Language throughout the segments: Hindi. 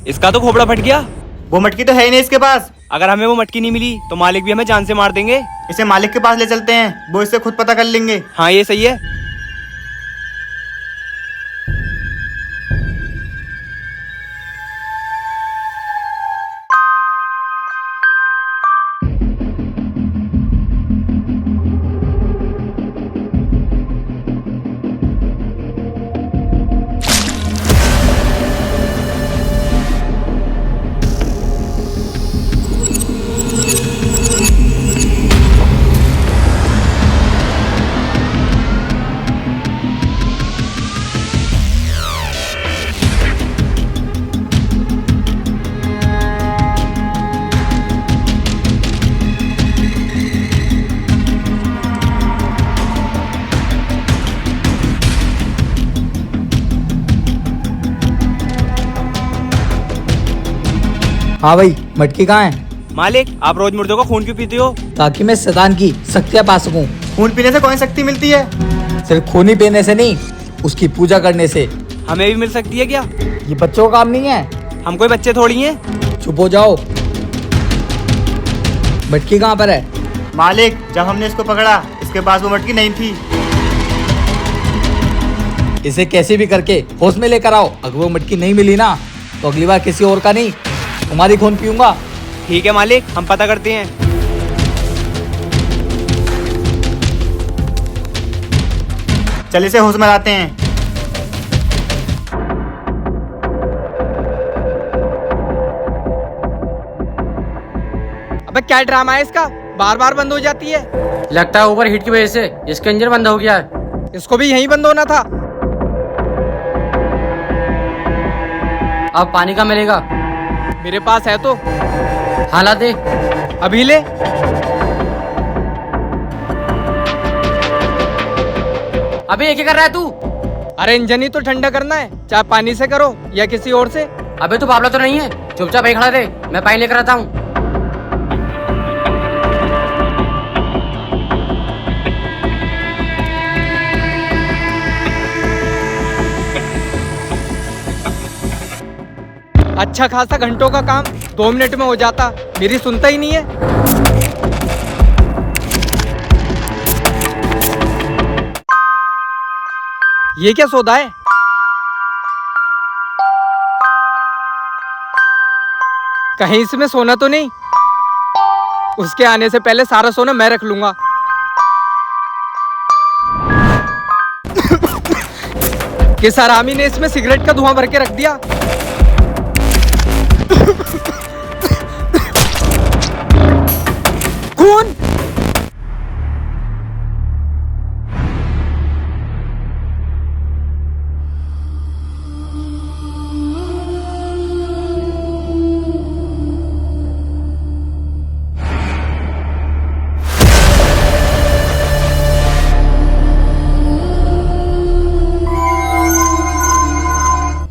इसका तो खोपड़ा फट गया। वो मटकी तो है ही नहीं इसके पास। अगर हमें वो मटकी नहीं मिली तो मालिक भी हमें जान से मार देंगे। इसे मालिक के पास ले चलते हैं, वो इससे खुद पता कर लेंगे। हाँ ये सही है। हाँ भाई, मटकी कहाँ है? मालिक आप रोज मुर्दों का खून क्यों पीते हो? ताकि मैं शैतान की शक्तियाँ पा सकूं। खून पीने से कौन शक्ति मिलती है? सिर्फ खून ही पीने से नहीं, उसकी पूजा करने से। हमें भी मिल सकती है क्या? ये बच्चों का काम नहीं है। हम कोई बच्चे थोड़ी हैं। चुप हो जाओ। मटकी कहाँ पर है? मालिक जब हमने इसको पकड़ा इसके पास वो मटकी नहीं थी। इसे कैसे भी करके होश में लेकर आओ। अगर वो मटकी नहीं मिली ना तो अगली बार किसी और का नहीं, तुम्हारी खून पीऊंगा। ठीक है मालिक, हम पता करते हैं। चल इसे होश में लाते हैं। अबे क्या ड्रामा है इसका? बार बार बंद हो जाती है। लगता है ओवर हीट की वजह से इसका इंजन बंद हो गया है। इसको भी यहीं बंद होना था। अब पानी का मिलेगा? मेरे पास है तो। हाँ ला दे। अभी ले। अबे ये क्या कर रहा है तू? अरे इंजन ही तो ठंडा करना है, चाहे पानी से करो या किसी और से। अबे तू बावला तो नहीं है? चुपचाप यहीं खड़ा रहे, मैं पानी लेकर आता हूँ। अच्छा खासा घंटों का काम 2 मिनट में हो जाता, मेरी सुनता ही नहीं है। ये क्या सौदा है? कहीं इसमें सोना तो नहीं? उसके आने से पहले सारा सोना मैं रख लूंगा। किस हरामी ने इसमें सिगरेट का धुआं भर के रख दिया? खून!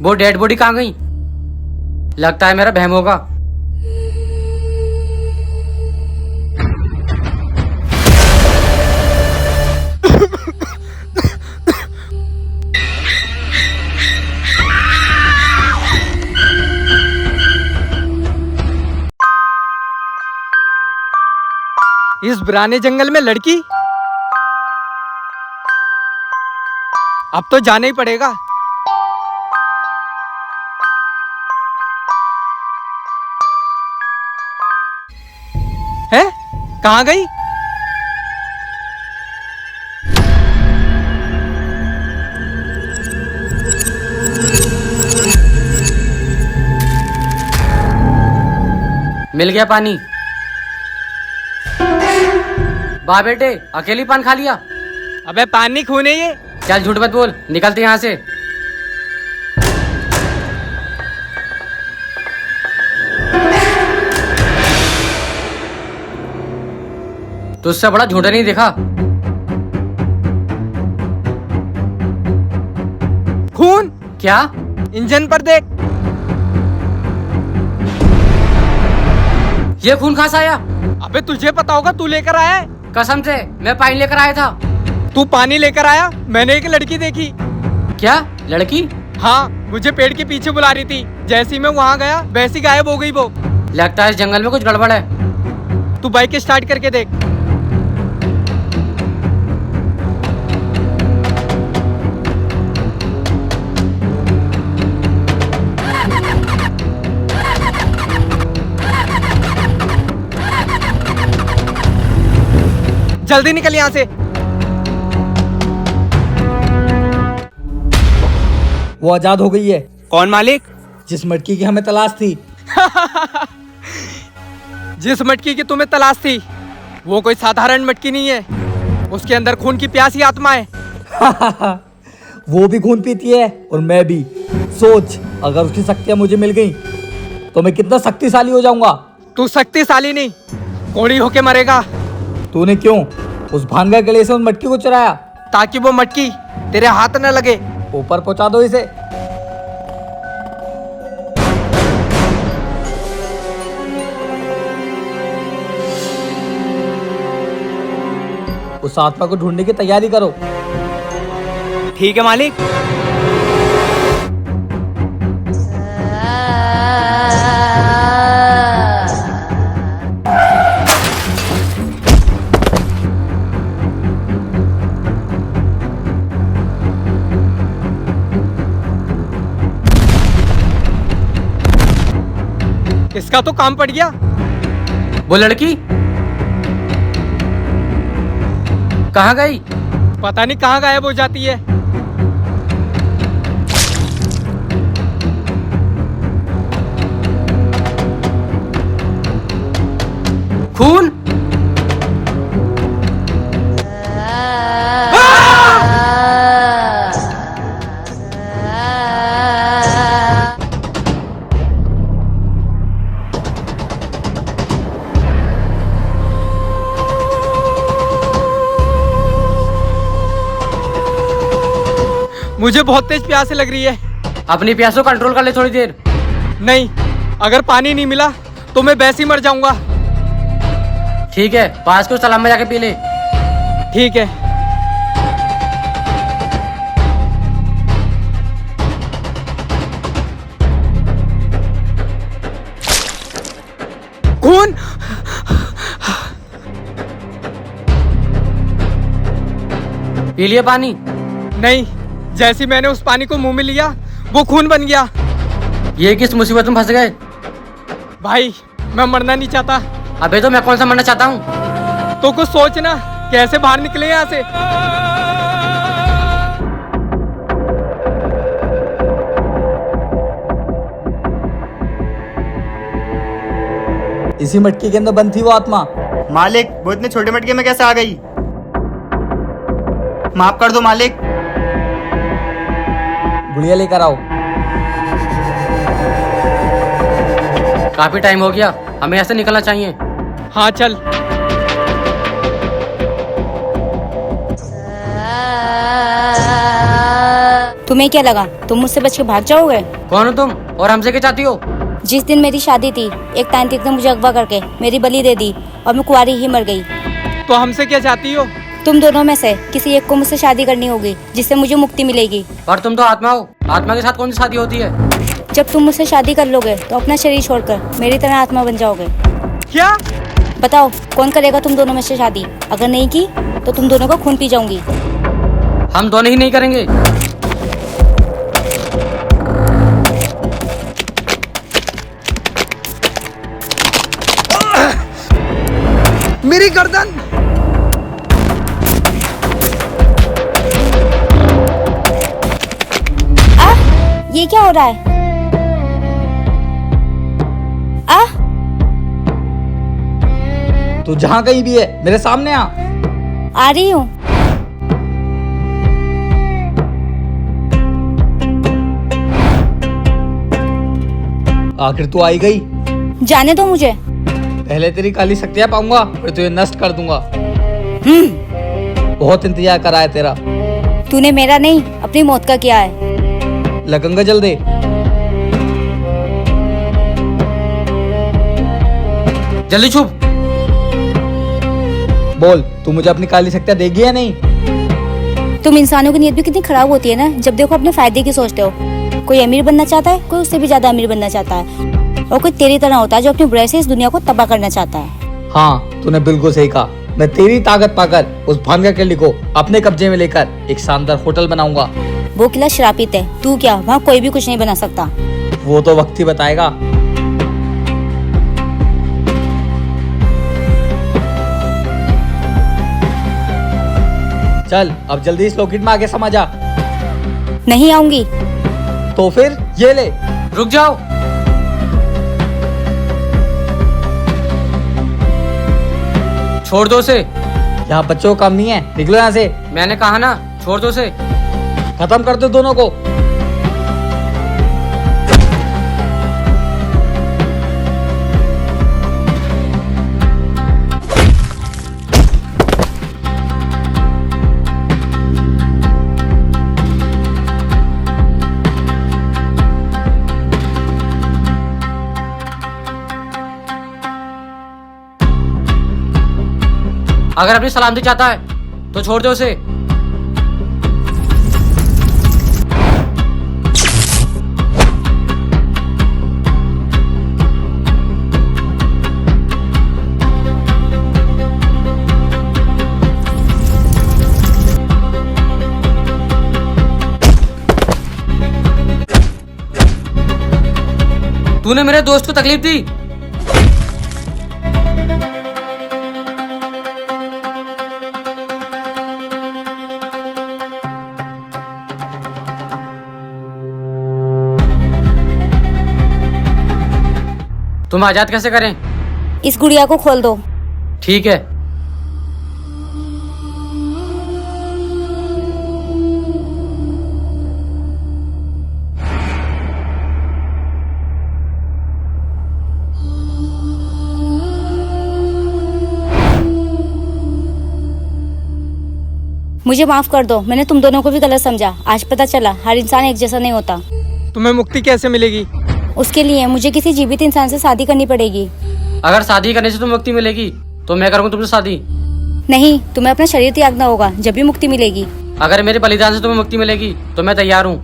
वो डेड बॉडी कहाँ गई? लगता है मेरा बहम होगा। इस पुराने जंगल में लड़की? अब तो जाना ही पड़ेगा। है? कहाँ गई? मिल गया पानी। वाह बेटे, अकेली पान खा लिया? अबे पानी खून है ये। चल झूठ मत बोल, निकलते यहाँ से। तुझसे बड़ा झूठा नहीं देखा। खून? क्या? इंजन पर देख। ये खून कहाँ से आया? अबे तुझे पता होगा, तू लेकर आया है। कसम से मैं पानी लेकर आया था। तू पानी लेकर आया, मैंने एक लड़की देखी। क्या लड़की? हाँ, मुझे पेड़ के पीछे बुला रही थी। जैसे ही मैं वहाँ गया वैसी गायब हो गई वो। लगता है इस जंगल में कुछ गड़बड़ है। तू बाइक स्टार्ट करके देख। जल्दी निकल यहाँ से। वो आजाद हो गई है। कौन मालिक? जिस मटकी की हमें तलाश थी। जिस मटकी की तुम्हें तलाश थी वो कोई साधारण मटकी नहीं है। उसके अंदर खून की प्यासी आत्मा है। वो भी खून पीती है और मैं भी। सोच, अगर उसकी शक्तियां मुझे मिल गई तो मैं कितना शक्तिशाली हो जाऊंगा। तू शक्तिशाली नहीं, कोड़ी होके मरेगा। तूने क्यों उस भानगा गले से उस मटकी को चुराया? ताकि वो मटकी तेरे हाथ न लगे। ऊपर पहुंचा दो इसे। उस आत्मा को ढूंढने की तैयारी करो। ठीक है मालिक। इसका तो काम पड़ गया। वो लड़की कहाँ गई? पता नहीं कहाँ गायब हो जाती है। खून। मुझे बहुत तेज प्यास लग रही है। अपनी प्यास को कंट्रोल कर ले थोड़ी देर। नहीं, अगर पानी नहीं मिला तो मैं वैसे ही मर जाऊंगा। ठीक है, पास के उस तालाब में जाके पी ले। ठीक है। खून। पी लिया पानी? नहीं, जैसे मैंने उस पानी को मुंह में लिया वो खून बन गया। ये किस मुसीबत में फंस गए? भाई, मैं मरना नहीं चाहता। अबे तो मैं कौन सा मरना चाहता हूँ? तो कुछ सोच ना, कैसे बाहर निकले यहाँ से। इसी मटकी के अंदर बंद थी वो आत्मा। मालिक, वो इतने छोटे मटके में कैसे आ गई? माफ कर दो मालिक। गुड़िया लेकर आओ। काफी टाइम हो गया, हमें ऐसे निकलना चाहिए। हाँ चल। तुम्हें क्या लगा तुम मुझसे बच के भाग जाओगे? कौन हो तुम और हमसे क्या चाहती हो? जिस दिन मेरी शादी थी, एक तांत्रिक ने मुझे अगवा करके मेरी बलि दे दी और मैं कुंवारी ही मर गई। तो हमसे क्या चाहती हो? तुम दोनों में से किसी एक को मुझसे शादी करनी होगी, जिससे मुझे मुक्ति मिलेगी। पर तुम तो आत्मा हो, आत्मा के साथ कौन सी शादी होती है? जब तुम मुझसे शादी कर लोगे तो अपना शरीर छोड़कर मेरी तरह आत्मा बन जाओगे। क्या? बताओ कौन करेगा तुम दोनों में से शादी? अगर नहीं की तो तुम दोनों को खून पी जाऊंगी। हम दोनों ही नहीं करेंगे। मेरी गर्दन। ये क्या हो रहा है? तू जहाँ कहीं भी है मेरे सामने आ रही हूँ। आखिर तू आई गई। जाने दो मुझे। पहले तेरी काली शक्तियाँ पाऊंगा, फिर तुझे नष्ट कर दूंगा। बहुत इंतजार करा है तेरा। तूने मेरा नहीं, अपनी मौत का किया है। लगंगा जल दे। जल्दी छुप। बोल, तू मुझे अपनी काली शक्तियाँ देगी या नहीं? तुम इंसानों की नीयत भी कितनी खराब होती है ना, जब देखो अपने फायदे की सोचते हो। कोई अमीर बनना चाहता है, कोई उससे भी ज्यादा अमीर बनना चाहता है, और कोई तेरी तरह होता है जो अपनी बुराई से इस दुनिया को तबाह करना चाहता है। हाँ, तूने बिल्कुल सही कहा। मैं तेरी ताकत पाकर उस भानगढ़ किले को अपने कब्जे में लेकर एक शानदार होटल बनाऊंगा। वो किला श्रापित है, तू क्या, वहाँ कोई भी कुछ नहीं बना सकता। वो तो वक्त ही बताएगा। चल अब जल्दी इस लॉकेट में आगे समा जा। नहीं आऊंगी। तो फिर ये ले। रुक जाओ। छोड़ दो उसे। यहाँ बच्चों को काम नहीं है, निकलो यहाँ से। मैंने कहा ना, छोड़ दो उसे। खत्म कर दो दोनों को। अगर अपनी सलामती चाहता है तो छोड़ दो उसे। तूने मेरे दोस्त को तकलीफ दी। तुम आजाद कैसे करें? इस गुड़िया को खोल दो। ठीक है। मुझे माफ कर दो, मैंने तुम दोनों को भी गलत समझा। आज पता चला हर इंसान एक जैसा नहीं होता। तुम्हें मुक्ति कैसे मिलेगी? उसके लिए मुझे किसी जीवित इंसान से शादी करनी पड़ेगी। अगर शादी करने से तुम्हें मुक्ति मिलेगी तो मैं करूँगा तुमसे शादी। नहीं, तुम्हें अपना शरीर त्यागना होगा, जब भी मुक्ति मिलेगी। अगर मेरे बलिदान से तुम्हें मुक्ति मिलेगी तो मैं तैयार हूँ।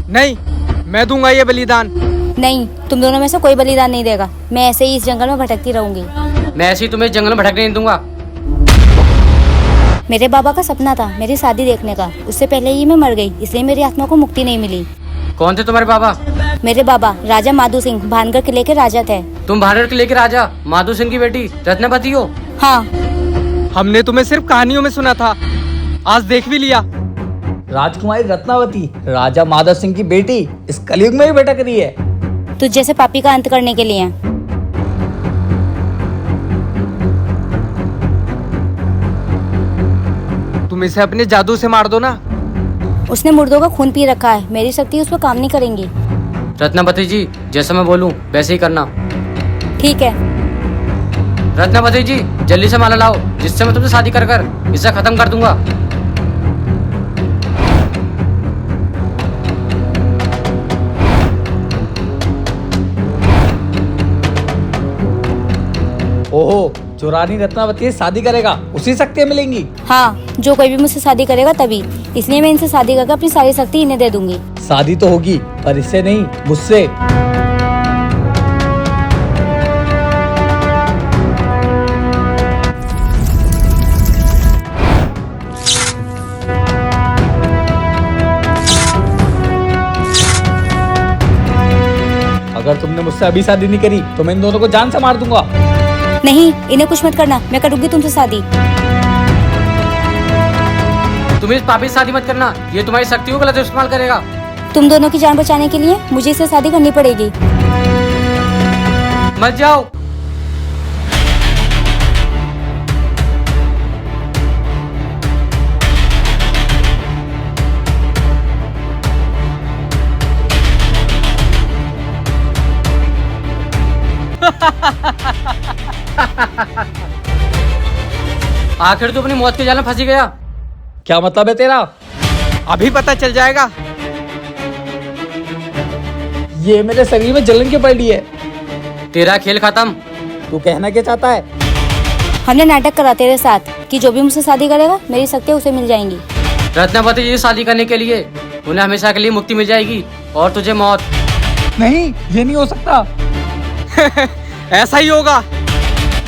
नहीं, मैं दूंगा ये बलिदान। नहीं, तुम दोनों में से कोई बलिदान नहीं देगा। मैं ऐसे ही इस जंगल में भटकती रहूंगी। मैं ऐसे ही तुम्हें इस जंगल में भटकने नहीं दूंगा। मेरे बाबा का सपना था मेरी शादी देखने का। उससे पहले ही मैं मर गई, इसलिए मेरी आत्मा को मुक्ति नहीं मिली। कौन थे तुम्हारे बाबा? मेरे बाबा राजा माधो सिंह भानगढ़ किले के राजा थे। तुम भानगढ़ किले के राजा माधो सिंह की बेटी रत्नावती हो? हाँ। हमने तुम्हें सिर्फ कहानियों में सुना था, आज देख भी लिया। राजकुमारी रत्नावती राजा माधव सिंह की बेटी इस कलयुग में भी भटक रही है। तुझ जैसे पापी का अंत करने के लिए। तुम इसे अपने जादू से मार दो ना। उसने मुर्दों का खून पी रखा है, मेरी शक्ति उस पर काम नहीं करेंगी। रत्नावती जी, जैसा मैं बोलूं वैसे ही करना। ठीक है। रत्नावती जी, जल्दी से माला लाओ, जिससे मैं तुमसे शादी कर इसे खत्म कर दूंगा। ओहो, जो रानी रत्नावती से शादी करेगा उसी शक्तियाँ मिलेंगी। हाँ, जो कोई भी मुझसे शादी करेगा तभी। इसलिए मैं इनसे शादी करके अपनी सारी शक्ति इन्हें दे दूंगी। शादी तो होगी पर इससे नहीं, मुझसे। अगर तुमने मुझसे अभी शादी नहीं करी तो मैं इन दोनों को जान से मार दूंगा। नहीं, इन्हें कुछ मत करना, मैं करूंगी तुमसे शादी। तुम इस पापी से शादी मत करना, ये तुम्हारी शक्ति को गलत इस्तेमाल करेगा। तुम दोनों की जान बचाने के लिए मुझे इससे शादी करनी पड़ेगी। मत जाओ। आखिर तू अपनी मौत के जाल में फंसी गया। क्या मतलब है तेरा? अभी पता चल जाएगा। ये मेरे शरीर में जलन क्यों पड़ी है? तेरा खेल खत्म। तू कहना क्या चाहता है? हमने नाटक करा तेरे साथ कि जो भी मुझसे शादी करेगा मेरी शक्तियाँ उसे मिल जाएंगी। रत्नावती जी से शादी करने के लिए उन्हें हमेशा के लिए मुक्ति मिल जाएगी। और तुझे मौत। नहीं, ये नहीं हो सकता। ऐसा ही होगा।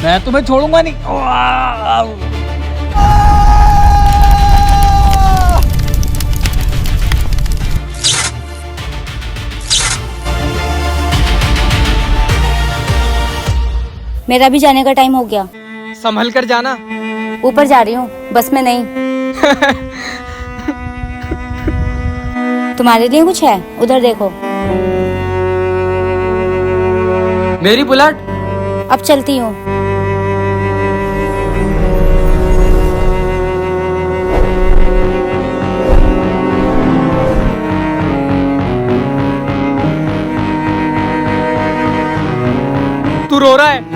मैं तुम्हें छोड़ूंगा नहीं। मेरा भी जाने का टाइम हो गया। संभल कर जाना। ऊपर जा रही हूँ, बस में नहीं। तुम्हारे लिए कुछ है? उधर देखो। मेरी बुलेट। अब चलती हूँ। तू रो रहा है?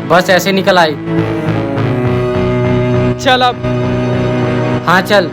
बस ऐसे निकल आई। चल अब। हाँ चल।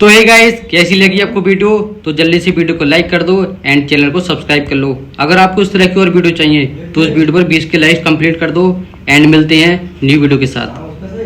तो हे गाइस, कैसी लगी आपको वीडियो? तो जल्दी से वीडियो को लाइक कर दो एंड चैनल को सब्सक्राइब कर लो। अगर आपको इस तरह की और वीडियो चाहिए तो उस वीडियो पर 20 के लाइक्स कंप्लीट कर दो एंड मिलते हैं न्यू वीडियो के साथ।